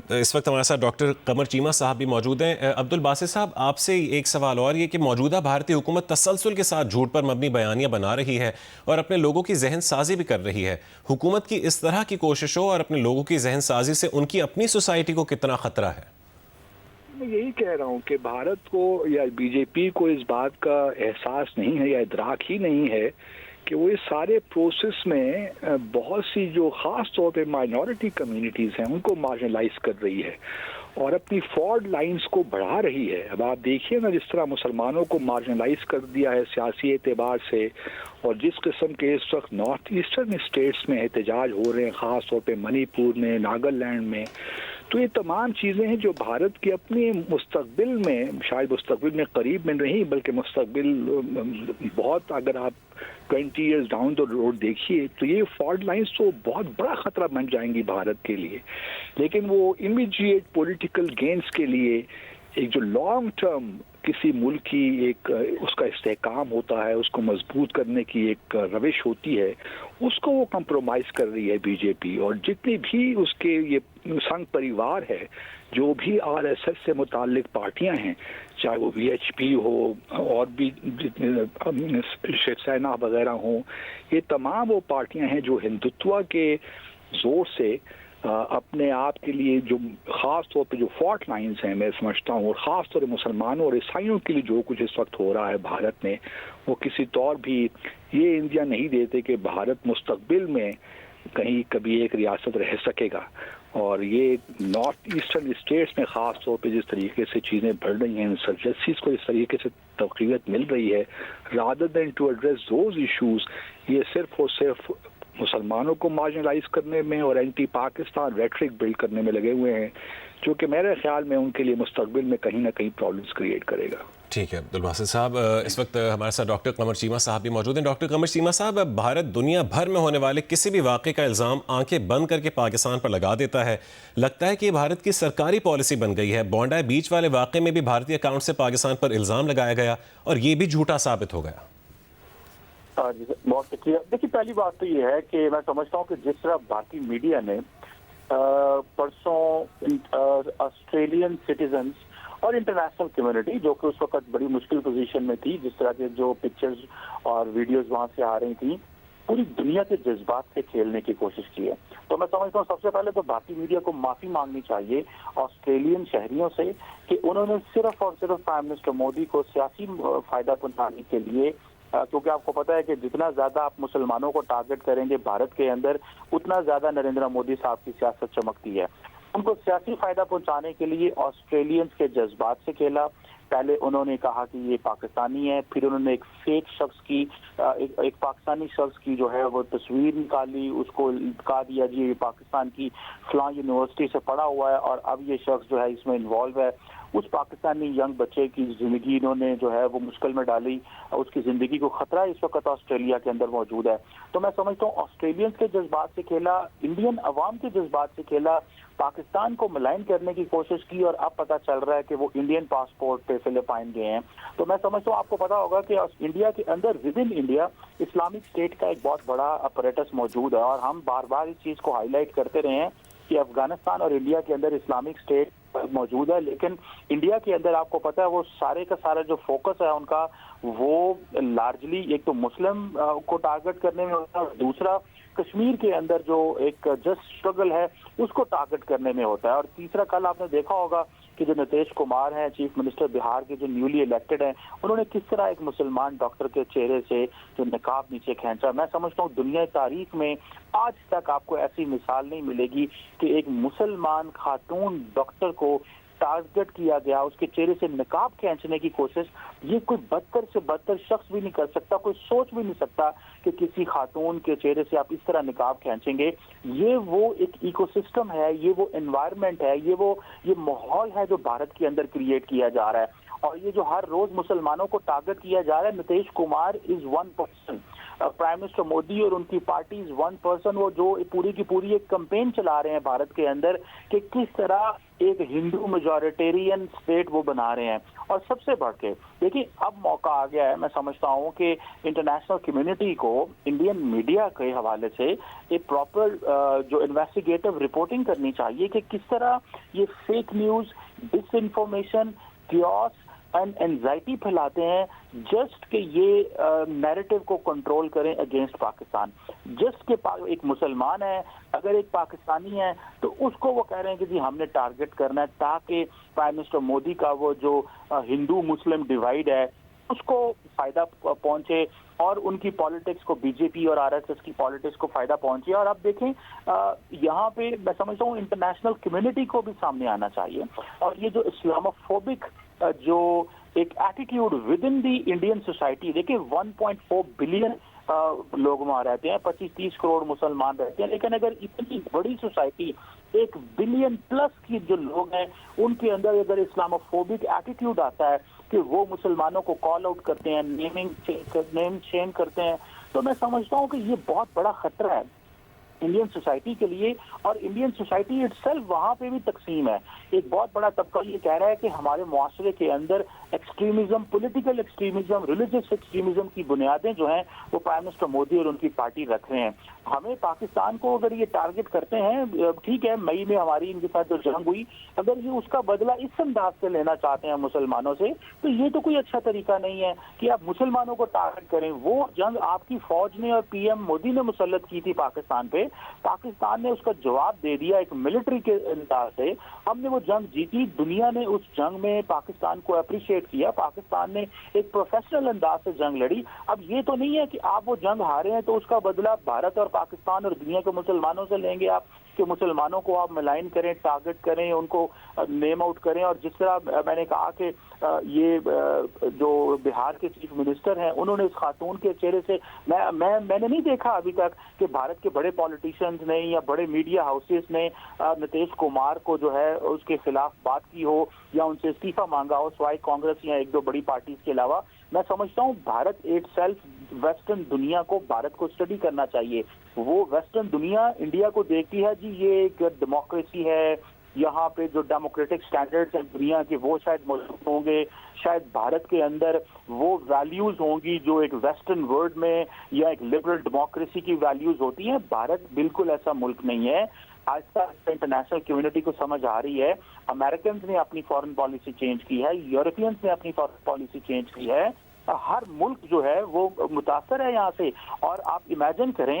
اس وقت ہمارے ساتھ ڈاکٹر قمر چیمہ صاحب بھی موجود ہیں۔ عبدالباسط صاحب، آپ سے ایک سوال اور یہ کہ موجودہ بھارتی حکومت تسلسل کے ساتھ جھوٹ پر مبنی بیانیاں بنا رہی ہے اور اپنے لوگوں کی ذہن سازی بھی کر رہی ہے۔ حکومت کی اس طرح کی کوششوں اور اپنے لوگوں کی ذہن سازی سے ان کی اپنی سوسائٹی کو کتنا خطرہ ہے؟ میں یہی کہہ رہا ہوں کہ بھارت کو یا بی جے پی کو اس بات کا احساس نہیں ہے یا ادراک ہی نہیں ہے کہ وہ اس سارے پروسیس میں بہت سی جو خاص طور پہ مائنورٹی کمیونٹیز ہیں ان کو مارجنلائز کر رہی ہے اور اپنی فالٹ لائنز کو بڑھا رہی ہے۔ اب آپ دیکھیے نا جس طرح مسلمانوں کو مارجنلائز کر دیا ہے سیاسی اعتبار سے، اور جس قسم کے اس وقت نارتھ ایسٹرن اسٹیٹس میں احتجاج ہو رہے ہیں، خاص طور پہ منی پور میں، ناگالینڈ میں، تو یہ تمام چیزیں ہیں جو بھارت کے اپنے مستقبل میں، شاید مستقبل میں قریب میں نہیں بلکہ مستقبل بہت، اگر آپ 20 ایئرز ڈاؤن دا روڈ دیکھیے تو یہ فالٹ لائنز تو بہت بڑا خطرہ بن جائیں گی بھارت کے لیے۔ لیکن وہ امیڈیٹ پولیٹیکل گینز کے لیے ایک جو لانگ ٹرم کسی ملک کی ایک اس کا استحکام ہوتا ہے، اس کو مضبوط کرنے کی ایک روش ہوتی ہے، اس کو وہ کمپرومائز کر رہی ہے بی جے پی۔ اور جتنی بھی اس کے یہ سنگ پریوار ہے، جو بھی آر ایس ایس سے متعلق پارٹیاں ہیں، چاہے وہ وی ایچ پی ہو اور بھی جتنے شیو سینا وغیرہ ہوں، یہ تمام وہ پارٹیاں ہیں جو ہندوتوا کے زور سے اپنے آپ کے لیے جو خاص طور پہ جو فالٹ لائنز ہیں، میں سمجھتا ہوں، اور خاص طور پہ مسلمانوں اور عیسائیوں کے لیے جو کچھ اس وقت ہو رہا ہے بھارت میں، وہ کسی طور بھی یہ انڈیا نہیں دیتے کہ بھارت مستقبل میں کہیں کبھی ایک ریاست رہ سکے گا۔ اور یہ نارتھ ایسٹرن اسٹیٹس میں خاص طور پہ جس طریقے سے چیزیں بڑھ رہی ہیں، انسرجنسیز کو اس طریقے سے تقویت مل رہی ہے، rather than to address those issues، یہ صرف اور صرف مسلمانوں کو مارجنلائز کرنے میں اور اینٹی پاکستان ریٹرک بلڈ کرنے میں لگے ہوئے ہیں، جو کہ میرے خیال میں ان کے لیے مستقبل میں کہیں نہ کہیں پرابلمس کریٹ کرے گا۔ ٹھیک ہے عبدالباسط صاحب، اس وقت ہمارے ساتھ ڈاکٹر قمر چیمہ صاحب بھی موجود ہیں۔ ڈاکٹر قمر چیمہ صاحب، بھارت دنیا بھر میں ہونے والے کسی بھی واقعے کا الزام آنکھیں بند کر کے پاکستان پر لگا دیتا ہے۔ لگتا ہے کہ یہ بھارت کی سرکاری پالیسی بن گئی ہے۔ بونڈائی بیچ والے واقعے میں بھی بھارتی اکاؤنٹ سے پاکستان پر الزام لگایا گیا اور یہ بھی جھوٹا ثابت ہو گیا۔ جی بہت شکریہ۔ دیکھیے، پہلی بات تو یہ ہے کہ میں سمجھتا ہوں کہ جس طرح بھارتی میڈیا نے پرسوں آسٹریلین سٹیزنز اور انٹرنیشنل کمیونٹی، جو کہ اس وقت بڑی مشکل پوزیشن میں تھی، جس طرح کے جو پکچرز اور ویڈیوز وہاں سے آ رہی تھیں، پوری دنیا کے جذبات سے کھیلنے کی کوشش کی ہے، تو میں سمجھتا ہوں سب سے پہلے تو بھارتی میڈیا کو معافی مانگنی چاہیے آسٹریلین شہریوں سے کہ انہوں نے صرف اور صرف پرائم منسٹر مودی کو سیاسی فائدہ پہنچانے کے لیے، کیونکہ آپ کو پتا ہے کہ جتنا زیادہ آپ مسلمانوں کو ٹارگٹ کریں گے بھارت کے اندر، اتنا زیادہ نریندر مودی صاحب کی سیاست چمکتی ہے۔ ان کو سیاسی فائدہ پہنچانے کے لیے آسٹریلینز کے جذبات سے کھیلا۔ پہلے انہوں نے کہا کہ یہ پاکستانی ہے، پھر انہوں نے ایک فیک شخص کی، ایک پاکستانی شخص کی جو ہے وہ تصویر نکالی، اس کو کہا دیا جی یہ پاکستان کی فلاں یونیورسٹی سے پڑھا ہوا ہے اور اب یہ شخص جو ہے اس میں انوالو ہے۔ اس پاکستانی ینگ بچے کی زندگی انہوں نے جو ہے وہ مشکل میں ڈالی، اس کی زندگی کو خطرہ اس وقت آسٹریلیا کے اندر موجود ہے۔ تو میں سمجھتا ہوں آسٹریلینز کے جذبات سے کھیلا، انڈین عوام کے جذبات سے کھیلا، پاکستان کو ملائن کرنے کی کوشش کی، اور اب پتہ چل رہا ہے کہ وہ انڈین پاسپورٹ پہ فلپائن گئے ہیں۔ تو میں سمجھتا ہوں آپ کو پتا ہوگا کہ انڈیا کے اندر within India Islamic State کا ایک بہت بڑا اپریٹس موجود ہے، اور ہم بار بار اس چیز کو ہائی لائٹ کرتے رہے ہیں کہ افغانستان اور انڈیا کے اندر اسلامک اسٹیٹ موجود ہے، لیکن انڈیا کے اندر آپ کو پتا ہے وہ سارے کا سارا جو فوکس ہے ان کا، وہ لارجلی ایک تو مسلم کو ٹارگٹ کرنے میں ہوتا ہے، اور دوسرا کشمیر کے اندر جو ایک جسٹ اسٹرگل ہے اس کو ٹارگٹ کرنے میں ہوتا ہے، اور تیسرا کل آپ نے دیکھا ہوگا کہ جو نتیش کمار ہیں چیف منسٹر بہار کے، جو نیولی الیکٹڈ ہیں، انہوں نے کس طرح ایک مسلمان ڈاکٹر کے چہرے سے جو نقاب نیچے کھینچا۔ میں سمجھتا ہوں دنیا تاریخ میں آج تک آپ کو ایسی مثال نہیں ملے گی کہ ایک مسلمان خاتون ڈاکٹر کو ٹارگٹ کیا گیا، اس کے چہرے سے نقاب کھینچنے کی کوشش۔ یہ کوئی بدتر سے بدتر شخص بھی نہیں کر سکتا، کوئی سوچ بھی نہیں سکتا کہ کسی خاتون کے چہرے سے آپ اس طرح نقاب کھینچیں گے۔ یہ وہ ایک ایکو سسٹم ہے، یہ وہ انوائرمنٹ ہے، یہ ماحول ہے جو بھارت کے اندر کریٹ کیا جا رہا ہے، اور یہ جو ہر روز مسلمانوں کو ٹارگٹ کیا جا رہا ہے، Nitish Kumar is one person. Prime minister Modi اور ان کی پارٹیز ون پرسن وہ جو پوری کی پوری ایک کمپین چلا رہے ہیں بھارت کے اندر کہ کس طرح ایک ہندو میجورٹیرین اسٹیٹ وہ بنا رہے ہیں. اور سب سے بڑھ کے دیکھیے اب موقع آ گیا ہے, میں سمجھتا ہوں کہ انٹرنیشنل کمیونٹی کو انڈین میڈیا کے حوالے سے ایک پراپر جو انویسٹیگیٹو رپورٹنگ کرنی چاہیے کہ کس طرح یہ fake news, disinformation, chaos and anxiety پھیلاتے ہیں جسٹ کہ یہ نیریٹو کو کنٹرول کریں اگینسٹ پاکستان. جسٹ کہ ایک مسلمان ہے, اگر ایک پاکستانی ہے تو اس کو وہ کہہ رہے ہیں کہ جی ہم نے ٹارگٹ کرنا ہے تاکہ پرائم منسٹر مودی کا وہ جو ہندو مسلم ڈیوائیڈ ہے اس کو فائدہ پہنچے اور ان کی پالیٹکس کو بی جے پی اور آر ایس ایس کی پالیٹکس کو فائدہ پہنچے. اور آپ دیکھیں یہاں پہ میں سمجھتا ہوں انٹرنیشنل کمیونٹی کو بھی سامنے آنا چاہیے. اور یہ جو اسلاموفوبک جو ایک attitude with in the Indian society, دیکھیں 1.4 بلین لوگ وہاں رہتے ہیں, 25-30 کروڑ مسلمان رہتے ہیں, لیکن اگر اتنی بڑی سوسائٹی 1 بلین پلس کی جو لوگ ہیں ان کے اندر اگر اسلاموفوبک ایٹیٹیوڈ آتا ہے کہ وہ مسلمانوں کو کال آؤٹ کرتے ہیں, نیم چینج کرتے ہیں, تو میں سمجھتا ہوں کہ یہ بہت بڑا خطرہ ہے انڈین سوسائٹی کے لیے. اور انڈین سوسائٹی اٹ سیلف وہاں پہ بھی تقسیم ہے. ایک بہت بڑا طبقہ یہ کہہ رہا ہے کہ ہمارے معاشرے کے اندر extremism, political extremism, religious extremism کی بنیادیں جو ہیں وہ پرائم منسٹر مودی اور ان کی پارٹی رکھ رہے ہیں. ہمیں پاکستان کو اگر یہ ٹارگٹ کرتے ہیں, ٹھیک ہے مئی میں ہماری ان کے ساتھ جو جنگ ہوئی, اگر یہ اس کا بدلہ اس انداز سے لینا چاہتے ہیں مسلمانوں سے تو یہ تو کوئی اچھا طریقہ نہیں ہے کہ آپ مسلمانوں کو ٹارگٹ کریں. وہ جنگ آپ کی فوج نے اور پی ایم مودی نے مسلط کی تھی پاکستان پہ, پاکستان نے اس کا جواب دے دیا ایک ملٹری کے انداز سے. ہم نے وہ جنگ جیتی, دنیا نے اس جنگ میں پاکستان کو اپریشیٹ کیا, پاکستان نے ایک پروفیشنل انداز سے جنگ لڑی. اب یہ تو نہیں ہے کہ آپ وہ جنگ ہارے ہیں تو اس کا بدلہ بھارت اور پاکستان اور دنیا کے مسلمانوں سے لیں گے آپ کہ مسلمانوں کو آپ ملائن کریں, ٹارگٹ کریں, ان کو نیم آؤٹ کریں. اور جس طرح میں نے کہا کہ یہ جو بہار کے چیف منسٹر ہیں انہوں نے اس خاتون کے چہرے سے میں نے نہیں دیکھا ابھی تک کہ بھارت کے بڑے پالیٹیشینز نے یا بڑے میڈیا ہاؤسز نے نتیش کمار کو جو ہے اس کے خلاف بات کی ہو یا ان سے استعفیٰ مانگا ہو سوائے کانگریس یا 1-2 بڑی پارٹیز کے علاوہ. میں سمجھتا ہوں بھارت ایٹ سیلف ویسٹرن دنیا کو بھارت کو اسٹڈی کرنا چاہیے. وہ ویسٹرن دنیا انڈیا کو دیکھتی ہے جی یہ ایک ڈیموکریسی ہے, یہاں پہ جو ڈیموکریٹک سٹینڈرڈز ہیں دنیا کے وہ شاید موجود ہوں گے, شاید بھارت کے اندر وہ ویلیوز ہوں گی جو ایک ویسٹرن ورلڈ میں یا ایک لبرل ڈیموکریسی کی ویلیوز ہوتی ہیں. بھارت بالکل ایسا ملک نہیں ہے. آہستہ آہستہ انٹرنیشنل کمیونٹی کو سمجھ آ رہی ہے. امریکنز نے اپنی فارن پالیسی چینج کی ہے, یورپینز نے اپنی فارن پالیسی چینج کی ہے. ہر ملک جو ہے وہ متاثر ہے یہاں سے. اور آپ امیجن کریں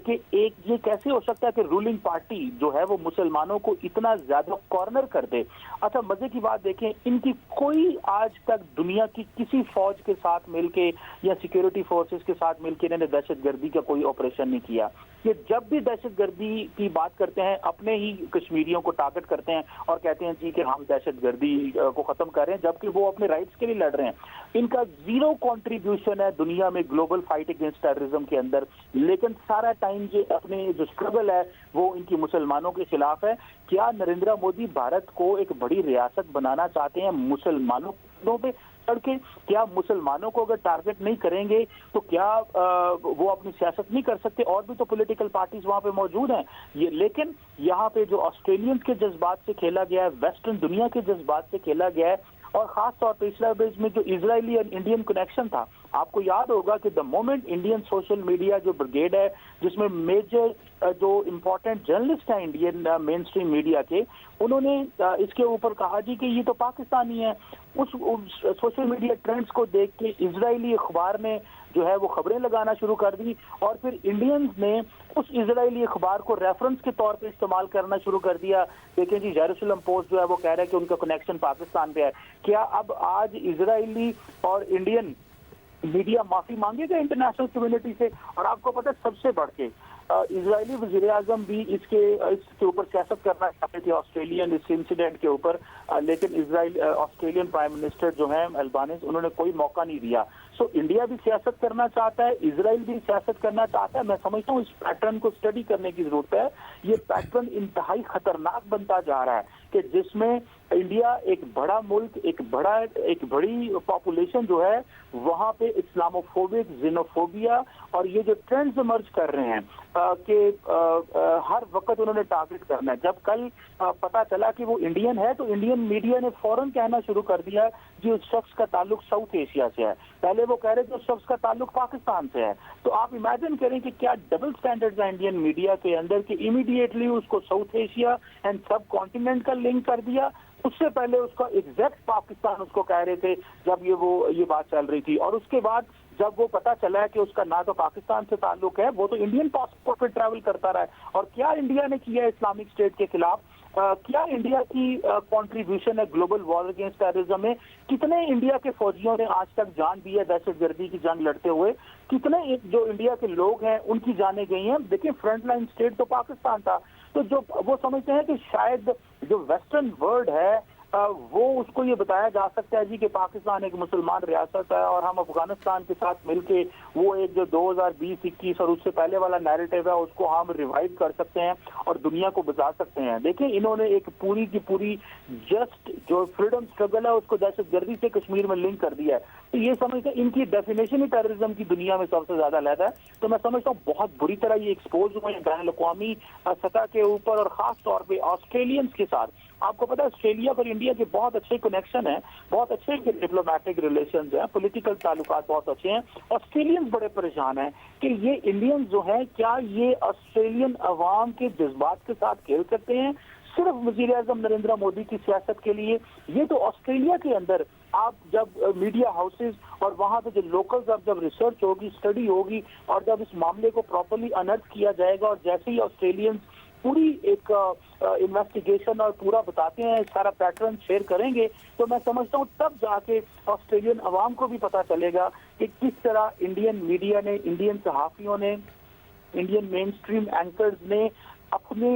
کہ ایک یہ کیسے ہو سکتا ہے کہ رولنگ پارٹی جو ہے وہ مسلمانوں کو اتنا زیادہ کارنر کر دے. اچھا مزے کی بات دیکھیں, ان کی کوئی آج تک دنیا کی کسی فوج کے ساتھ مل کے یا سیکیورٹی فورسز کے ساتھ مل کے انہوں نے دہشت گردی کا کوئی آپریشن نہیں کیا. یہ جب بھی دہشت گردی کی بات کرتے ہیں اپنے ہی کشمیریوں کو ٹارگٹ کرتے ہیں اور کہتے ہیں جی کہ ہم دہشت گردی کو ختم کر رہے ہیں, جبکہ وہ اپنے رائٹس کے لیے لڑ رہے ہیں. ان کا زیرو کنٹریبیوشن ہے دنیا میں گلوبل فائٹ اگینسٹ ٹیررزم کے اندر, لیکن سارا ٹائم یہ اپنے جو اسٹرگل ہے وہ ان کی مسلمانوں کے خلاف ہے. کیا نریندر مودی بھارت کو ایک بڑی ریاست بنانا چاہتے ہیں مسلمانوں پہ چڑھ کے؟ کیا مسلمانوں کو اگر ٹارگٹ نہیں کریں گے تو کیا وہ اپنی سیاست نہیں کر سکتے؟ اور بھی تو پولیٹیکل پارٹیز وہاں پہ موجود ہیں. لیکن یہاں پہ جو آسٹریلینز کے جذبات سے کھیلا گیا ہے, ویسٹرن دنیا کے جذبات سے کھیلا گیا ہے, اور خاص طور پہ اسلام بیس میں جو اسرائیلی اور انڈین کنیکشن تھا. آپ کو یاد ہوگا کہ the moment Indian social media جو بریگیڈ ہے جس میں میجر جو امپورٹنٹ جرنلسٹ ہیں انڈین مین اسٹریم میڈیا کے, انہوں نے اس کے اوپر کہا جی کہ یہ تو پاکستانی ہے. اس سوشل میڈیا ٹرینڈز کو دیکھ کے اسرائیلی اخبار نے جو ہے وہ خبریں لگانا شروع کر دی, اور پھر انڈینز نے اس اسرائیلی اخبار کو ریفرنس کے طور پہ استعمال کرنا شروع کر دیا. دیکھیں جی جیروسلم پوسٹ جو ہے وہ کہہ رہا ہے کہ ان کا کنیکشن پاکستان پہ ہے. کیا اب آج اسرائیلی اور انڈین میڈیا معافی مانگے گا انٹرنیشنل کمیونٹی سے؟ اور آپ کو پتہ ہے سب سے بڑھ کے اسرائیلی وزیر اعظم بھی اس کے اوپر سیاست کرنا چاہتے تھے آسٹریلین اس انسیڈنٹ کے اوپر, لیکن آسٹریلین پرائم منسٹر جو ہیں البانیز, انہوں نے کوئی موقع نہیں دیا. سو انڈیا بھی سیاست کرنا چاہتا ہے, اسرائیل بھی سیاست کرنا چاہتا ہے. میں سمجھتا ہوں اس پیٹرن کو اسٹڈی کرنے کی ضرورت ہے. یہ پیٹرن انتہائی خطرناک بنتا جا رہا ہے کہ جس میں انڈیا ایک بڑا ملک، ایک بڑی پاپولیشن جو ہے وہاں پہ اسلاموفوبک، زینوفوبیا اور یہ جو ٹرینڈز ایمرج کر رہے ہیں کہ ہر وقت انہوں نے ٹارگٹ کرنا ہے. جب کل پتا چلا کہ وہ انڈین ہے تو انڈین میڈیا نے فوراً کہنا شروع کر دیا کہ اس شخص کا تعلق ساؤتھ ایشیا سے ہے. پہلے وہ کہہ رہے تھے اس شخص کا تعلق پاکستان سے ہے. تو آپ امیجن کریں کہ کیا ڈبل سٹینڈرڈز ہیں انڈین میڈیا کے اندر کہ امیڈیٹلی اس کو south Asia and sub continent کا لنک کر دیا. اس سے پہلے اس کا ایگزیکٹ پاکستان اس کو کہہ رہے تھے جب یہ بات چل رہی تھی. اور اس کے بعد جب وہ پتا چلا کہ اس کا نہ تو پاکستان سے تعلق ہے، وہ تو انڈین پاسپورٹ پہ ٹریول کرتا رہا ہے. اور کیا انڈیا نے کیا اسلامک اسٹیٹ کے خلاف؟ کیا انڈیا کی کنٹریبیوشن ہے گلوبل وار اگینسٹ ٹیررزم میں؟ کتنے انڈیا کے فوجیوں نے آج تک جان دی ہے دہشت گردی کی جنگ لڑتے ہوئے؟ کتنے جو انڈیا کے لوگ ہیں ان کی جانیں گئی ہیں؟ دیکھیں فرنٹ لائن اسٹیٹ تو پاکستان تھا. تو جو وہ سمجھتے ہیں کہ شاید جو ویسٹرن ورلڈ ہے وہ اس کو یہ بتایا جا سکتا ہے جی کہ پاکستان ایک مسلمان ریاست ہے اور ہم افغانستان کے ساتھ مل کے وہ ایک جو 2020-21 اور اس سے پہلے والا نیریٹو ہے اس کو ہم ریوائیو کر سکتے ہیں اور دنیا کو بتا سکتے ہیں. دیکھیں انہوں نے ایک پوری کی پوری جسٹ جو فریڈم اسٹرگل ہے اس کو دہشت گردی سے کشمیر میں لنک کر دیا ہے. تو یہ سمجھتے ہیں ان کی ڈیفینیشن ہی ٹیررزم کی دنیا میں سب سے زیادہ علیحدہ ہے. تو میں سمجھتا ہوں بہت بری طرح یہ ایکسپوز ہوئے ہیں بین الاقوامی سطح کے اوپر اور خاص طور پہ آسٹریلینز کے ساتھ. آپ کو پتا ہے آسٹریلیا اور انڈیا کے بہت اچھے کنیکشن ہیں، بہت اچھے ڈپلومیٹک ریلیشنز ہیں، پولیٹیکل تعلقات بہت اچھے ہیں. آسٹریلینز بڑے پریشان ہیں کہ یہ انڈینز جو ہیں کیا یہ آسٹریلین عوام کے جذبات کے ساتھ کھیل سکتے ہیں صرف وزیر اعظم نریندر مودی کی سیاست کے لیے؟ یہ تو آسٹریلیا کے اندر آپ جب میڈیا ہاؤسز اور وہاں پہ جو لوکلز اب جب ریسرچ ہوگی، اسٹڈی ہوگی اور جب اس معاملے کو پراپرلی انرتھ کیا جائے گا اور جیسے ہی آسٹریلینز پوری ایک انویسٹیگیشن اور پورا بتاتے ہیں سارا پیٹرن شیئر کریں گے تو میں سمجھتا ہوں تب جا کے آسٹریلین عوام کو بھی پتا چلے گا کہ کس طرح انڈین میڈیا نے، انڈین صحافیوں نے، انڈین مین اسٹریم اینکرز نے اپنے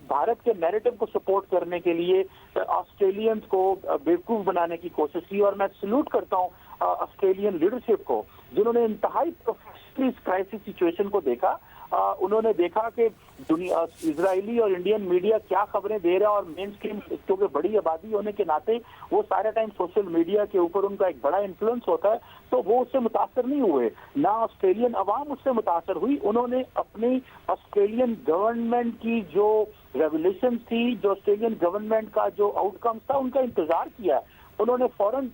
بھارت کے نیریٹو کو سپورٹ کرنے کے لیے آسٹریلینز کو بیوقوف بنانے کی کوشش کی. اور میں سلوٹ کرتا ہوں آسٹریلین لیڈرشپ کو جنہوں نے انتہائی پروفیشنلی اس کرائسس سچویشن کو دیکھا. انہوں نے دیکھا کہ اسرائیلی اور انڈین میڈیا کیا خبریں دے رہا ہے اور مین اسٹریم کیونکہ بڑی آبادی ہونے کے ناطے وہ سارے ٹائم سوشل میڈیا کے اوپر ان کا ایک بڑا انفلوئنس ہوتا ہے تو وہ اس سے متاثر نہیں ہوئے. نہ آسٹریلین عوام اس سے متاثر ہوئی. انہوں نے اپنی آسٹریلین گورنمنٹ کی جو ریولیوشن تھی، جو آسٹریلین گورنمنٹ کا جو آؤٹ کم تھا ان کا انتظار کیا. انہوں نے فوراً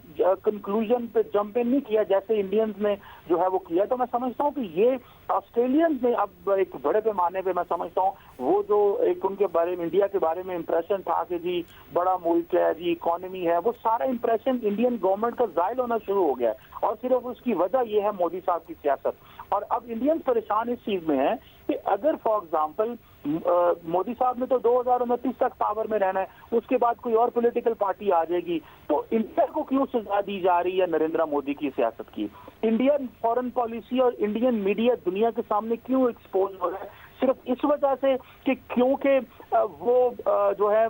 کنکلوژن پہ جمپ ان نہیں کیا جیسے انڈینز نے جو ہے وہ کیا. تو میں سمجھتا ہوں کہ یہ آسٹریلینز نے اب ایک بڑے پیمانے پہ میں سمجھتا ہوں وہ جو ایک ان کے بارے میں انڈیا کے بارے میں امپریشن تھا کہ جی بڑا ملک ہے، جی اکانومی ہے، وہ سارا امپریشن انڈین گورنمنٹ کا زائل ہونا شروع ہو گیا اور صرف اس کی وجہ یہ ہے مودی صاحب کی سیاست. اور اب انڈینز پریشان اس چیز میں ہیں کہ اگر فار ایگزامپل مودی صاحب نے تو 2029 تک پاور میں رہنا ہے، اس کے بعد کوئی اور پولیٹیکل پارٹی آ جائے گی تو انڈیا کو کیوں سزا دی جا رہی ہے نریندر مودی کی سیاست کی؟ انڈین فارن پالیسی اور انڈین میڈیا دنیا کے سامنے کیوں ایکسپوز ہو رہا ہے؟ صرف اس وجہ سے کہ کیونکہ وہ جو ہے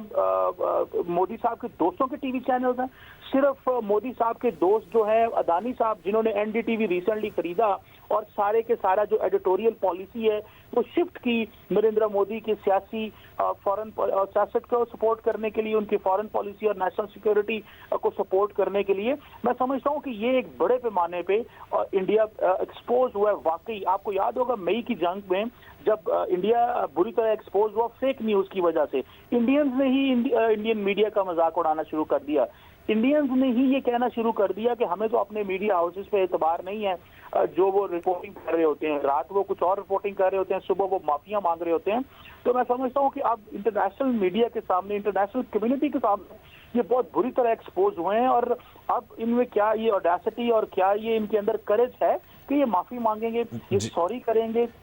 مودی صاحب کے دوستوں کے ٹی وی چینلز ہیں. صرف مودی صاحب کے دوست جو ہیں اڈانی صاحب جنہوں نے N D T V recently خریدا اور سارے کے سارا جو ایڈیٹوریل پالیسی ہے وہ شفٹ کی نریندر مودی کی سیاسی فارن سیاست کو سپورٹ کرنے کے لیے، ان کی فارن پالیسی اور نیشنل سیکورٹی کو سپورٹ کرنے کے لیے. میں سمجھتا ہوں کہ یہ ایک بڑے پیمانے پہ انڈیا ایکسپوز ہوا ہے. واقعی آپ کو یاد ہوگا مئی کی جنگ میں جب انڈیا بری طرح ایکسپوز ہوا فیک نیوز کی وجہ سے، انڈینز نے ہی انڈین میڈیا کا مذاق اڑانا شروع کر دیا. انڈینز نے ہی یہ کہنا شروع کر دیا کہ ہمیں تو اپنے میڈیا ہاؤسز پہ اعتبار نہیں ہے، جو وہ رپورٹنگ کر رہے ہوتے ہیں، رات وہ کچھ اور رپورٹنگ کر رہے ہوتے ہیں، صبح وہ معافیاں مانگ رہے ہوتے ہیں. تو میں سمجھتا ہوں کہ اب انٹرنیشنل میڈیا کے سامنے، انٹرنیشنل کمیونٹی کے سامنے یہ بہت بری طرح ایکسپوز ہوئے ہیں. اور اب ان میں کیا یہ اوڈیسٹی اور کیا یہ ان کے اندر کریج ہے کہ یہ معافی مانگیں گے، یہ سوری کریں گے،